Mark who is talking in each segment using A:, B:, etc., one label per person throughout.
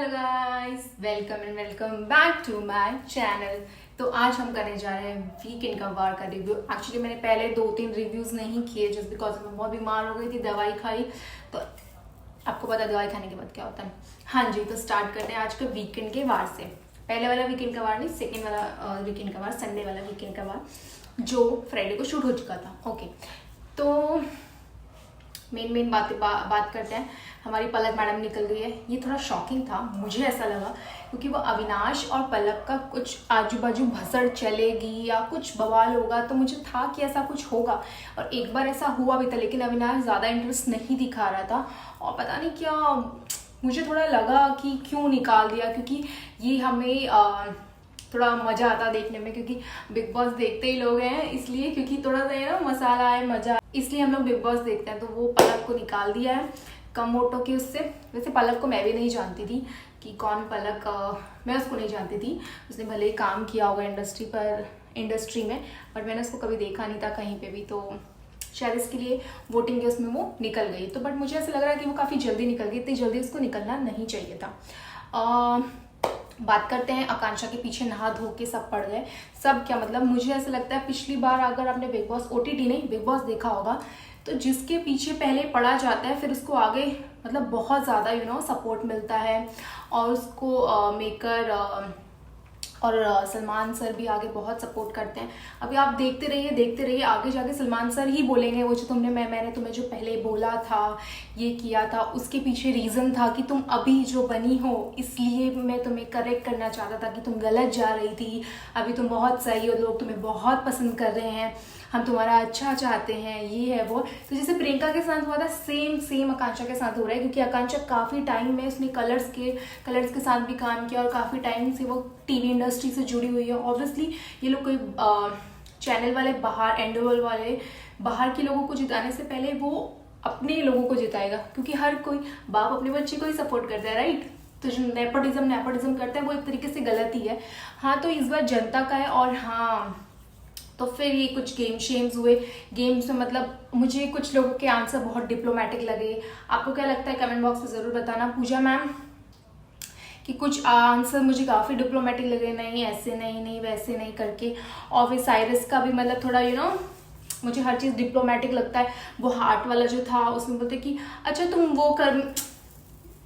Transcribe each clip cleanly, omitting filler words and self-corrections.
A: Hello guys, welcome and welcome back to my channel. तो आज हम करने जा रहे हैं वीकेंड का वार का रिव्यू। एक्चुअली मैंने पहले 2-3 रिव्यूज नहीं किए जस्ट बिकॉज मैं बहुत बीमार हो गई थी, दवाई खाई। तो आपको पता दवाई खाने के बाद क्या होता है। हाँ जी, तो स्टार्ट करते हैं आज के वीकेंड के वार से। पहले वाला वीकेंड का वार नहीं, सेकेंड वाला वीकेंड का वार, संडे वाला वीकेंड का वार जो फ्राइडे को शूट हो चुका था। ओके, तो मेन बात करते हैं। हमारी पलक मैडम निकल गई है। ये थोड़ा शॉकिंग था, मुझे ऐसा लगा, क्योंकि वो अविनाश और पलक का कुछ आजू बाजू भसड़ चलेगी या कुछ बवाल होगा, तो मुझे था कि ऐसा कुछ होगा। और एक बार ऐसा हुआ भी था, लेकिन अविनाश ज़्यादा इंटरेस्ट नहीं दिखा रहा था। और पता नहीं क्या मुझे थोड़ा लगा कि क्यों निकाल दिया, क्योंकि ये हमें थोड़ा मज़ा आता देखने में, क्योंकि बिग बॉस देखते ही लोग हैं, इसलिए क्योंकि थोड़ा सा ना मसाला है, मज़ा, इसलिए हम लोग बिग बॉस देखते हैं। तो वो पलक को निकाल दिया है कम वोटों के उससे। वैसे पलक को मैं भी नहीं जानती थी कि कौन पलक, मैं उसको नहीं जानती थी। उसने भले ही काम किया होगा इंडस्ट्री में, बट मैंने उसको कभी देखा नहीं था कहीं पे भी। तो शायद इसके लिए वोटिंग के उसमें वो निकल गई। तो बट मुझे ऐसा लग रहा है कि वो काफ़ी जल्दी निकल गई, इतनी जल्दी उसको निकलना नहीं चाहिए था। बात करते हैं, आकांक्षा के पीछे नहा धो के सब पड़ गए। सब क्या मतलब, मुझे ऐसा लगता है पिछली बार अगर आपने बिग बॉस OTT नहीं बिग बॉस देखा होगा, तो जिसके पीछे पहले पड़ा जाता है फिर उसको आगे मतलब बहुत ज़्यादा सपोर्ट मिलता है। और उसको मेकर और सलमान सर भी आगे बहुत सपोर्ट करते हैं। अभी आप देखते रहिए, आगे जाके सलमान सर ही बोलेंगे वो जो मैंने तुम्हें जो पहले बोला था, ये किया था, उसके पीछे रीज़न था कि तुम अभी जो बनी हो, इसलिए मैं तुम्हें करेक्ट करना चाहता था कि तुम गलत जा रही थी, अभी तुम बहुत सही हो, लोग तुम्हें बहुत पसंद कर रहे हैं, हम तुम्हारा अच्छा चाहते हैं, ये है वो। तो जैसे प्रियंका के साथ हुआ था, सेम आकांक्षा के साथ हो रहा है, क्योंकि आकांक्षा काफ़ी टाइम में उसने कलर्स के साथ भी काम किया और काफ़ी टाइम से वो टीवी इंडस्ट्री से जुड़ी हुई है। ऑब्वियसली ये लोग कोई चैनल वाले बाहर, एंडोवल वाले बाहर के लोगों को जिताने से पहले वो अपने लोगों को जिताएगा, क्योंकि हर कोई बाप अपने बच्चे को ही सपोर्ट करता है, राइट। तो जो नेपोटिज्म करता है वो एक तरीके से गलत ही है। हाँ, तो इस बार जनता का है। और हाँ, तो फिर ये कुछ गेम्स हुए। गेम्स में मतलब मुझे कुछ लोगों के आंसर बहुत डिप्लोमेटिक लगे। आपको क्या लगता है कमेंट बॉक्स में ज़रूर बताना। पूजा मैम कि कुछ आंसर मुझे काफ़ी डिप्लोमेटिक लगे, नहीं ऐसे नहीं वैसे नहीं करके। और फिर साइरस का भी मतलब थोड़ा मुझे हर चीज़ डिप्लोमेटिक लगता है। वो हार्ट वाला जो था उसमें बोलते कि अच्छा तुम वो कर,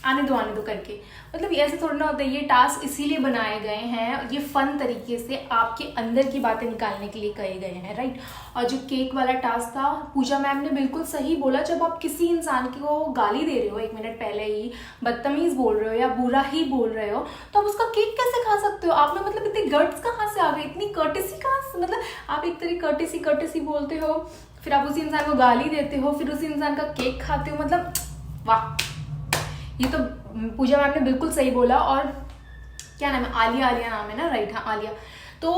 A: आने दो करके। मतलब ऐसे थोड़ा ना होता है। ये टास्क इसीलिए बनाए गए हैं, ये फन तरीके से आपके अंदर की बातें निकालने के लिए कहे गए हैं, राइट। और जो केक वाला टास्क था, पूजा मैम ने बिल्कुल सही बोला, जब आप किसी इंसान को गाली दे रहे हो 1 मिनट पहले ही, बदतमीज बोल रहे हो या बुरा ही बोल रहे हो, तो आप उसका केक कैसे खा सकते हो? आप में मतलब इतने गट्स कहाँ से आ गए, इतनी कर्टेसी कहाँ से? मतलब आप एक तरह कर्टेसी बोलते हो, फिर आप उसी इंसान को गाली देते हो, फिर उसी इंसान का केक खाते हो। मतलब वाह, ये तो पूजा मैम ने बिल्कुल सही बोला। और क्या नाम है, आलिया नाम है ना, राइट, हाँ आलिया। तो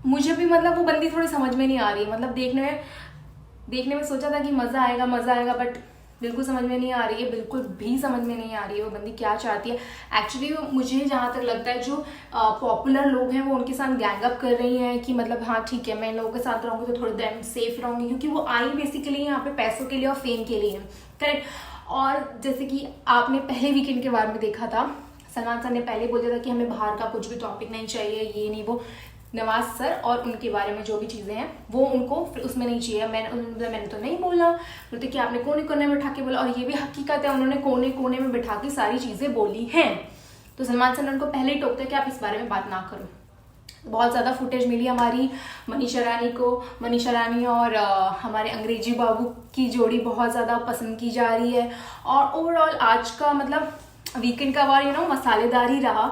A: मुझे भी मतलब वो बंदी थोड़ी समझ में नहीं आ रही है। मतलब देखने में सोचा था कि मज़ा आएगा, बट बिल्कुल समझ में नहीं आ रही है, बिल्कुल भी समझ में नहीं आ रही है वो बंदी क्या चाहती है। एक्चुअली मुझे जहाँ तक लगता है जो पॉपुलर लोग हैं वो उनके साथ गैंग अप कर रही हैं कि मतलब हाँ ठीक है, मैं इन लोगों के साथ रहूँगी तो थोड़ी देर सेफ रहूँगी, क्योंकि वो आई बेसिकली यहाँ पे पैसों के लिए और फेम के लिए, करेक्ट। और जैसे कि आपने पहले वीकेंड के बारे में देखा था, सलमान सर ने पहले बोल दिया था कि हमें बाहर का कुछ भी टॉपिक नहीं चाहिए, ये नहीं वो। नवाज सर और उनके बारे में जो भी चीज़ें हैं वो उनको फिर उसमें नहीं चाहिए। मैंने तो नहीं बोला, बोलते कि आपने कोने में बैठा के बोला। और ये भी हकीकत है, उन्होंने कोने में बैठा के सारी चीज़ें बोली हैं। तो सलमान सर ने उनको पहले ही टोकता है कि आप इस बारे में बात ना करो। बहुत ज़्यादा फुटेज मिली हमारी मनीषा रानी और हमारे अंग्रेजी बाबू की जोड़ी बहुत ज़्यादा पसंद की जा रही है। और ओवरऑल आज का मतलब वीकेंड का वार मसालेदार ही रहा।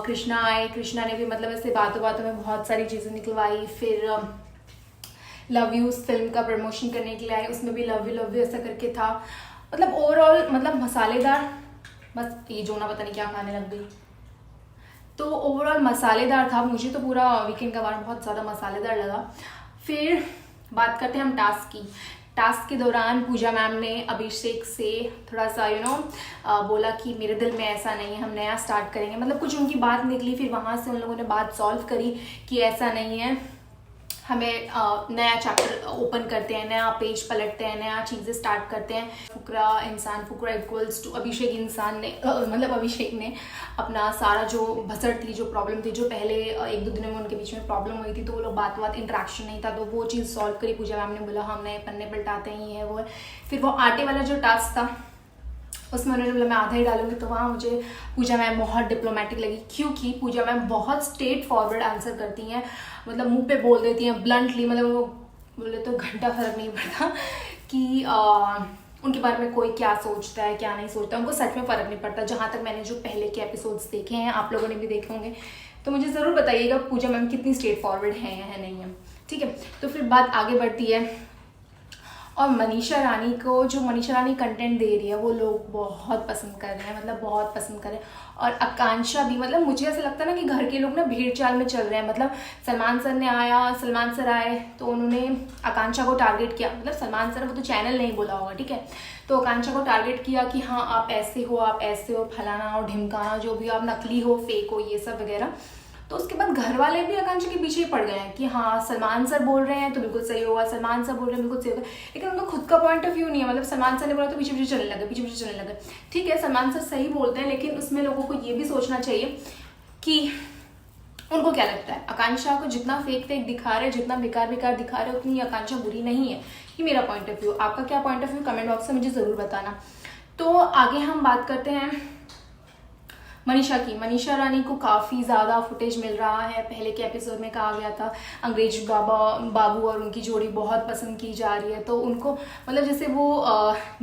A: कृष्णा ने भी मतलब ऐसे बातों में बहुत सारी चीज़ें निकलवाई। फिर लव यू फिल्म का प्रमोशन करने के लिए आए, उसमें भी लव यू ऐसा करके था। मतलब ओवरऑल मतलब मसालेदार, बस ये जोना पता नहीं क्या खाने लग गई। तो ओवरऑल मसालेदार था। मुझे तो पूरा वीकेंड का वार बहुत ज़्यादा मसालेदार लगा। फिर बात करते हैं हम टास्क के दौरान पूजा मैम ने अभिषेक से थोड़ा सा बोला कि मेरे दिल में ऐसा नहीं है, हम नया स्टार्ट करेंगे। मतलब कुछ उनकी बात निकली, फिर वहाँ से उन लोगों ने बात सॉल्व करी कि ऐसा नहीं है, हमें नया चैप्टर ओपन करते हैं, नया पेज पलटते हैं, नया चीज़ें स्टार्ट करते हैं। फुकरा इक्वल्स टू अभिषेक इंसान ने मतलब अभिषेक ने अपना सारा जो भसड़ थी, जो प्रॉब्लम थी, जो पहले 1-2 दिनों में उनके बीच में प्रॉब्लम हुई थी, तो वो लोग बात इंटरेक्शन नहीं था, तो वो चीज़ सॉल्व करी। पूजा मैम ने बोला हम नए पन्ने पलटाते हैं, ये है वो है। फिर वो आटे वाला जो टास्क था उसमें उन्होंने बोला मैं आधा ही डालूंगी, तो वहाँ मुझे पूजा मैम बहुत डिप्लोमेटिक लगी, क्योंकि पूजा मैम बहुत स्ट्रेट फॉरवर्ड आंसर करती हैं, मतलब मुंह पे बोल देती हैं ब्लंटली, मतलब वो बोले तो घंटा फर्क नहीं पड़ता कि उनके बारे में कोई क्या सोचता है क्या नहीं सोचता, उनको सच में फ़र्क नहीं पड़ता। जहाँ तक मैंने जो पहले के एपिसोड्स देखे हैं, आप लोगों ने भी देखे होंगे, तो मुझे ज़रूर बताइएगा पूजा मैम कितनी स्ट्रेट फॉरवर्ड है या नहीं है, ठीक है। तो फिर बात आगे बढ़ती है, और मनीषा रानी को, जो मनीषा रानी कंटेंट दे रही है वो लोग बहुत पसंद कर रहे हैं, मतलब बहुत पसंद कर रहे हैं। और आकांक्षा भी, मतलब मुझे ऐसा लगता है ना कि घर के लोग ना भीड़ चाल में चल रहे हैं। मतलब सलमान सर आए तो उन्होंने आकांक्षा को टारगेट किया, मतलब सलमान सर, वो तो चैनल नहीं बोला होगा, ठीक है, तो आकांक्षा को टारगेट किया कि हाँ आप ऐसे हो, फलाना और ढिमकाना, जो भी आप नकली हो, फेक हो, ये सब वगैरह। तो उसके बाद घर वाले भी आकांक्षा के पीछे ही पड़ गए हैं कि हाँ सलमान सर बोल रहे हैं तो बिल्कुल सही होगा, सलमान सर बोल रहे हैं बिल्कुल सही होगा, लेकिन उनका खुद का पॉइंट ऑफ व्यू नहीं है। मतलब सलमान सर ने बोला तो पीछे पीछे चलने लगे। ठीक है, सलमान सर सही बोलते हैं, लेकिन उसमें लोगों को ये भी सोचना चाहिए कि उनको क्या लगता है। आकांक्षा को जितना फेक दिखा रहे, जितना बेकार दिखा रहे, उतनी आकांक्षा बुरी नहीं है। ये मेरा पॉइंट ऑफ व्यू। आपका क्या point of view comment box में मुझे ज़रूर बताना। तो आगे हम बात करते हैं मनीषा की। मनीषा रानी को काफ़ी ज़्यादा फुटेज मिल रहा है। पहले के एपिसोड में कहा गया था अंग्रेजी बाबू और उनकी जोड़ी बहुत पसंद की जा रही है, तो उनको मतलब जैसे वो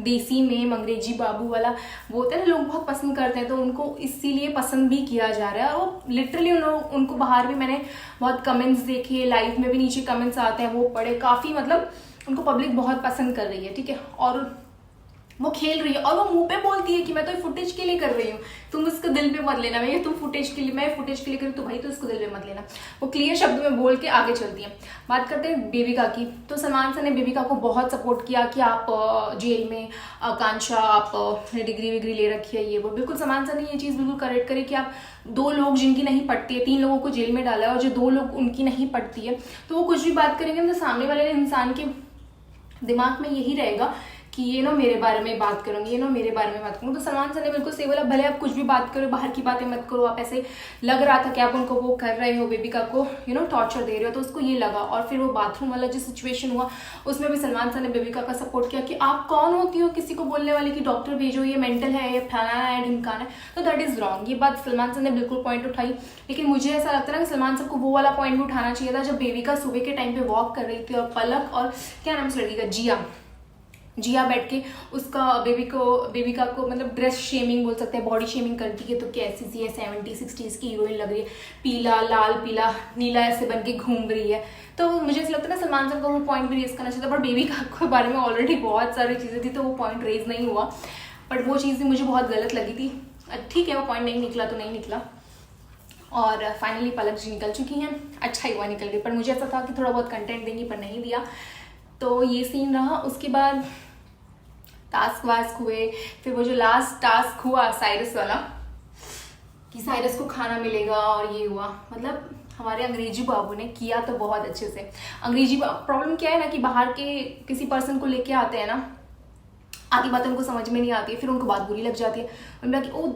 A: देसी में अंग्रेजी बाबू वाला वो होता है ना, लोग बहुत पसंद करते हैं, तो उनको इसीलिए पसंद भी किया जा रहा है। और वो लिटरली उनको बाहर भी मैंने बहुत कमेंट्स देखे, लाइव में भी नीचे कमेंट्स आते हैं, वो पढ़े, काफ़ी मतलब उनको पब्लिक बहुत पसंद कर रही है, ठीक है। और वो खेल रही है और वो मुंह पे बोलती है कि मैं तो फुटेज के लिए कर रही हूँ, तुम उसको दिल पे मत लेना, मैं फुटेज के लिए करूँ, तो भाई तो उसको दिल पे मत लेना। वो क्लियर शब्द में बोल के आगे चलती है। बात करते हैं बेबिका की। तो सलमान सर ने बेबिका को बहुत सपोर्ट किया कि आप जेल में, आकांक्षा आपने डिग्री ले रखी है, ये वो। बिल्कुल सलमान सर ने ये चीज़ बिल्कुल करेक्ट करी कि आप 2 लोग जिनकी नहीं पड़ती है, 3 लोगों को जेल में डाला है, और जो 2 लोग उनकी नहीं पड़ती है, तो वो कुछ भी बात करेंगे तो सामने वाले इंसान के दिमाग में यही रहेगा कि ये ना मेरे बारे में बात करूंगी, ये ना मेरे बारे में बात करूंगी। तो सलमान सर ने बिल्कुल सही बोला, भले आप कुछ भी बात करो, बाहर की बातें मत करो। आप ऐसे लग रहा था कि आप उनको वो कर रहे हो, बेबिका को टॉर्चर दे रहे हो, तो उसको ये लगा। और फिर वो बाथरूम वाला जो सिचुएशन हुआ, उसमें भी सलमान सर ने बेबिका का सपोर्ट किया कि आप कौन होती हो किसी को बोलने वाली कि डॉक्टर भेजो, ये मेंटल है, ये फलाना है, ढिमकाना है, तो दैट इज रॉन्ग। ये बात सलमान सर ने बिल्कुल पॉइंट उठाई। लेकिन मुझे ऐसा लगता है कि सलमान सर को वो वाला पॉइंट भी उठाना चाहिए था जब बेबिका सुबह के टाइम पे वॉक कर रही थी, और पलक और क्या नाम से लड़की का, जिया बैठ के उसका बेबिका को मतलब ड्रेस शेमिंग बोल सकते हैं, बॉडी शेमिंग करती है, तो कैसी सी है, 70-60s की हीरोइन लग रही है, पीला लाल पीला नीला ऐसे बन के घूम रही है। तो मुझे ऐसा लगता है ना सलमान सर को वो पॉइंट भी रेज करना चाहिए था, बट बेबिका के बारे में ऑलरेडी बहुत सारी चीज़ें थी, तो वो पॉइंट रेज नहीं हुआ। बट वो चीज़ मुझे बहुत गलत लगी थी। ठीक है, वो पॉइंट नहीं निकला तो नहीं निकला, और फाइनली पलक जी निकल चुकी हैं, अच्छा ही हुआ निकल गई। पर मुझे ऐसा था कि थोड़ा बहुत कंटेंट देंगी, पर नहीं दिया। तो ये सीन रहा। उसके बाद टास्क वास्क हुए। फिर वो जो लास्ट टास्क हुआ साइरस वाला, कि साइरस को खाना मिलेगा, और ये हुआ। मतलब हमारे अंग्रेजी बाबू ने किया तो बहुत अच्छे से। अंग्रेजी प्रॉब्लम क्या है ना कि बाहर के किसी पर्सन को लेके आते हैं ना, आधी बातें उनको समझ में नहीं आती है, फिर उनको बात बुरी लग जाती है, उनका कि ओ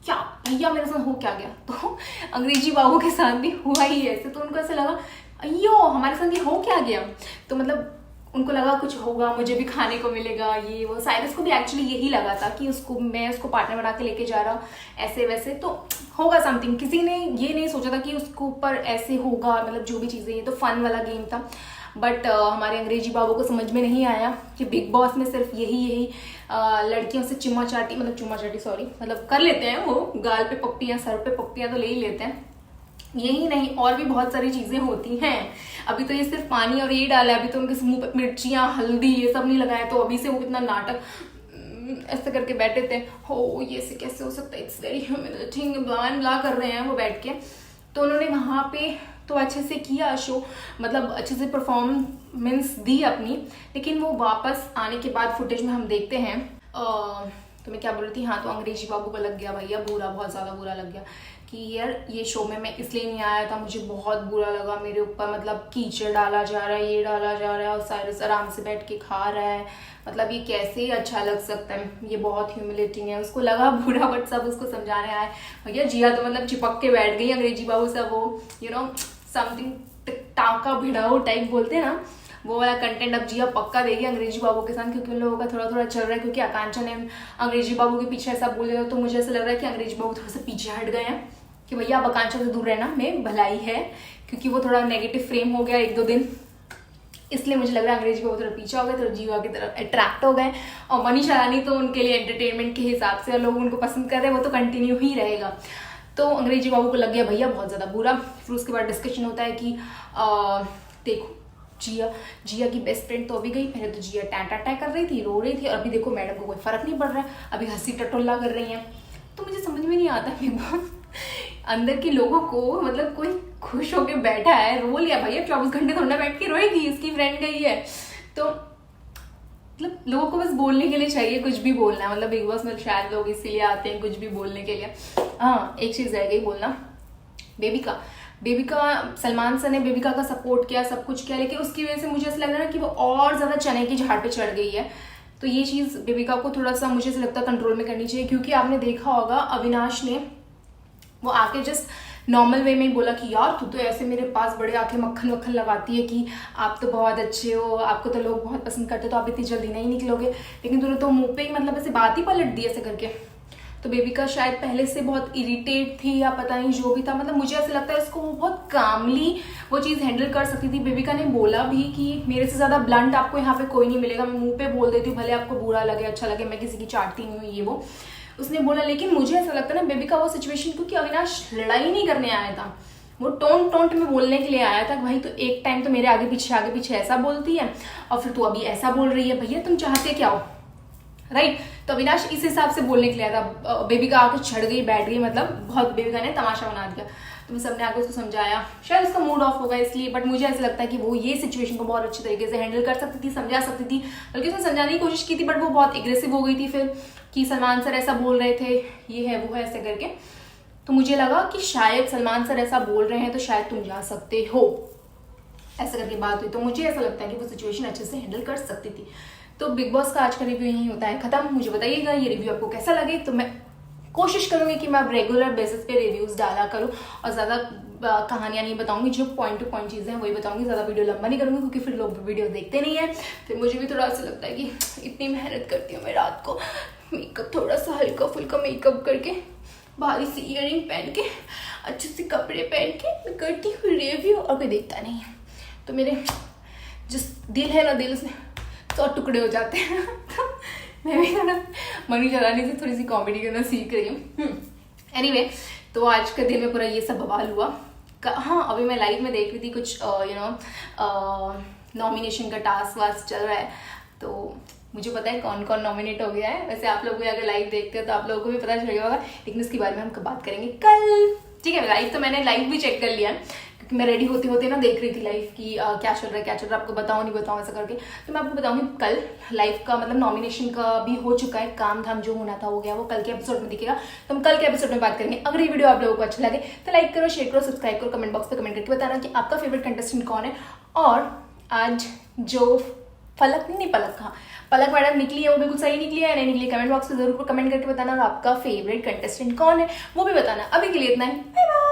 A: क्या भैया मेरे साथ हो क्या गया। तो अंग्रेजी बाबू के साथ भी हुआ ही ऐसे, तो उनको ऐसा लगा अयो हमारे साथ ये हो क्या गया। तो मतलब उनको लगा कुछ होगा, मुझे भी खाने को मिलेगा, ये वो। साइरस को भी एक्चुअली यही लगा था कि मैं उसको पार्टनर बना के लेके जा रहा हूँ, ऐसे वैसे तो होगा समथिंग। किसी ने ये नहीं सोचा था कि उसके ऊपर ऐसे होगा, मतलब जो भी चीज़ें, ये तो फन वाला गेम था। बट हमारे अंग्रेजी बाबू को समझ में नहीं आया कि बिग बॉस में सिर्फ यही लड़कियों से चुम्मा चाटी मतलब कर लेते हैं, वो गाल पे पप्पियाँ, सर पे पप्पियाँ तो ले ही लेते हैं। यही नहीं, और भी बहुत सारी चीजें होती हैं। अभी तो ये सिर्फ पानी और ये डाला है, अभी तो उनके मुंह पे मिर्चियाँ, हल्दी, ये सब नहीं लगाया, तो अभी से वो कितना नाटक ऐसे करके बैठे थे, हो ये से कैसे हो सकता है, इट्स वेरी ह्यूमिलेटिंग, ब्ला कर रहे हैं वो बैठ के। तो उन्होंने वहाँ पे तो अच्छे से किया शो, मतलब अच्छे से परफॉर्मेंस दी अपनी। लेकिन वो वापस आने के बाद फुटेज में हम देखते हैं तो मैं क्या बोल रही थी, हाँ तो अंग्रेजी बाबू को लग गया भैया बुरा, बहुत ज़्यादा बुरा लग गया कि यार ये शो में मैं इसलिए नहीं आया था, मुझे बहुत बुरा लगा मेरे ऊपर, मतलब कीचड़ डाला जा रहा है, ये डाला जा रहा है और साइरस आराम से बैठ के खा रहा है, मतलब ये कैसे अच्छा लग सकता है, ये बहुत ह्यूमिलेटिंग है। उसको लगा बुरा, बट सब उसको समझाने आए। भैया जिया तो मतलब चिपक के बैठ गई अंग्रेजी बाबू से, वो समथिंग टाका भिड़ाओ टाइप बोलते हैं ना, वो वाला कंटेंट अब जिया पक्का देगी अंग्रेजी बाबू के साथ, क्योंकि उन लोगों का थोड़ा थोड़ा चल रहा है। क्योंकि आकांक्षा ने अंग्रेजी बाबू के पीछे ऐसा बोल दिया, तो मुझे ऐसा लग रहा है कि अंग्रेजी बाबू थोड़ा सा पीछे हट गए हैं कि भैया अब आकांक्षा से दूर रहना में भलाई है, क्योंकि वो थोड़ा नेगेटिव फ्रेम हो गया 1-2 दिन, इसलिए मुझे लग रहा है अंग्रेजी बाबू थोड़ा पीछे हो गए, तो जीवा की तरफ अट्रैक्ट हो गए। और मनीषा रानी तो उनके लिए एंटरटेनमेंट के हिसाब से लोग उनको पसंद कर रहे हैं, वो तो कंटिन्यू ही रहेगा। तो अंग्रेजी बाबू को लग गया भैया बहुत ज़्यादा बुरा। फिर उसके बाद डिस्कशन होता है कि देखो जिया की बेस्ट फ्रेंड तो अभी गई, पहले तो जिया टैं कर रही थी, रो रही थी, और अभी देखो मैडम को कोई फर्क नहीं पड़ रहा है, अभी हंसी टटोला कर रही हैं। तो मुझे समझ में नहीं आता बिग बॉस अंदर के लोगों को, मतलब कोई खुश होके बैठा है, रो लिया भैया 24 घंटे थोड़ा बैठ के रोएगी, इसकी फ्रेंड गई है। तो मतलब लोगों को बस बोलने के लिए चाहिए कुछ भी बोलना, मतलब बिग बॉस में शायद लोग इसीलिए आते हैं कुछ भी बोलने के लिए। हाँ एक चीज़ रह गई बोलना, बेबिका सलमान सर ने बेबिका का सपोर्ट किया, सब कुछ किया, लेकिन उसकी वजह से मुझे ऐसा लग रहा है कि वो और ज़्यादा चने की झाड़ पे चढ़ गई है। तो ये चीज़ बेबिका को थोड़ा सा मुझे ऐसा लगता है कंट्रोल में करनी चाहिए, क्योंकि आपने देखा होगा अविनाश ने वो आके जस्ट नॉर्मल वे में ही बोला कि यार तू तो ऐसे मेरे पास बड़े आके मक्खन वक्खन लगाती है कि आप तो बहुत अच्छे हो, आपको तो लोग बहुत पसंद करते, तो आप इतनी जल्दी नहीं निकलोगे, लेकिन तूने तो मुंह पे ही मतलब ऐसे बात ही पलट दी ऐसे करके। तो बेबिका शायद पहले से बहुत इरिटेट थी या पता नहीं जो भी था, मतलब मुझे ऐसा लगता है इसको वो बहुत कामली वो चीज़ हैंडल कर सकती थी। बेबिका ने बोला भी कि मेरे से ज़्यादा ब्लंट आपको यहाँ पे कोई नहीं मिलेगा, मैं मुंह पे बोल देती हूँ, भले आपको बुरा लगे अच्छा लगे, मैं किसी की चाटती नहीं हूँ, ये वो उसने बोला। लेकिन मुझे ऐसा लगता है ना बेबिका वो सिचुएशन, क्योंकि अविनाश लड़ाई नहीं करने आया था, वो टोंट में बोलने के लिए आया था। भाई तो एक टाइम तो मेरे आगे पीछे ऐसा बोलती है और फिर तू अभी ऐसा बोल रही है, भैया तुम चाहते क्या हो, राइट। तो अविनाश इस हिसाब से बोलने के लिए आया था। बेबिका आके चढ़ गई बैठ गई, मतलब बहुत बेबिका ने तमाशा बना दिया। तो मैं सबने आके उसको समझाया, शायद उसका मूड ऑफ होगा इसलिए, बट मुझे ऐसा लगता है कि वो ये सिचुएशन को बहुत अच्छी तरीके से हैंडल कर सकती थी, समझा सकती थी, बल्कि उसने समझाने की कोशिश की थी, बट वो बहुत एग्रेसिव हो गई थी फिर कि सलमान सर ऐसा बोल रहे थे, ये है वो है ऐसे करके। तो मुझे लगा कि शायद सलमान सर ऐसा बोल रहे हैं तो शायद तुम जा सकते हो, ऐसा करके बात हुई। तो मुझे ऐसा लगता है कि वो सिचुएशन अच्छे से हैंडल कर सकती थी। तो बिग बॉस का आज का रिव्यू यही होता है खत्म। मुझे बताइएगा ये रिव्यू आपको कैसा लगे, तो मैं कोशिश करूंगी कि मैं अब रेगुलर बेसिस पे रिव्यूज डाला करूं और ज़्यादा कहानियां नहीं बताऊंगी, जो पॉइंट टू पॉइंट चीज़ें हैं वही बताऊंगी, ज़्यादा वीडियो लंबा नहीं करूंगी, क्योंकि फिर लोग वीडियो देखते नहीं है। फिर मुझे भी थोड़ा ऐसा लगता है कि इतनी मेहनत करती हूँ मैं, रात को मेकअप थोड़ा सा हल्का फुल्का मेकअप करके, भारी सी ईयरिंग पहन के, अच्छे से कपड़े पहन के मैं करती हूँ रिव्यू, और कोई देखता नहीं है। तो मेरे जिस दिल है ना, दिल से 100 टुकड़े हो जाते हैं। तो मैं भी थोड़ा मनीषा रानी से थोड़ी सी कॉमेडी करना सीख रही हूँ। एनीवे, तो आज के दिन में पूरा ये सब बवाल हुआ। हाँ अभी मैं लाइव में देख रही थी कुछ नॉमिनेशन का टास्क वास्क चल रहा है, तो मुझे पता है कौन कौन नॉमिनेट हो गया है। वैसे आप लोग भी अगर लाइव देखते हो तो आप लोगों को भी पता चल गया होगा, लेकिन इसके बारे में हम बात करेंगे कल, ठीक है। लाइव तो मैंने लाइव भी चेक कर लिया, क्योंकि मैं रेडी होते होते ना देख रही थी लाइव की क्या चल रहा है आपको बताऊँ नहीं बताऊँ ऐसा करके। तो मैं आपको बताऊंगी कल लाइव का, मतलब नॉमिनेशन का भी हो चुका है, काम धाम जो होना था हो गया, वो कल के एपिसोड में दिखेगा। तो हम कल के एपिसोड में बात करेंगे। अगर ये वीडियो आप लोगों को अच्छा लगे तो लाइक करो, शेयर करो, सब्सक्राइब करो, कमेंट बॉक्स में कमेंट करके बताना कि आपका फेवरेट कंटेस्टेंट कौन है। और आज जो पलक कहा पलक मैडम निकली है वो बिल्कुल सही निकली है या नहीं निकली, कमेंट बॉक्स में जरूर कमेंट करके बताना, और आपका फेवरेट कंटेस्टेंट कौन है वो भी बताना। अभी के लिए इतना ही, बाय बाय।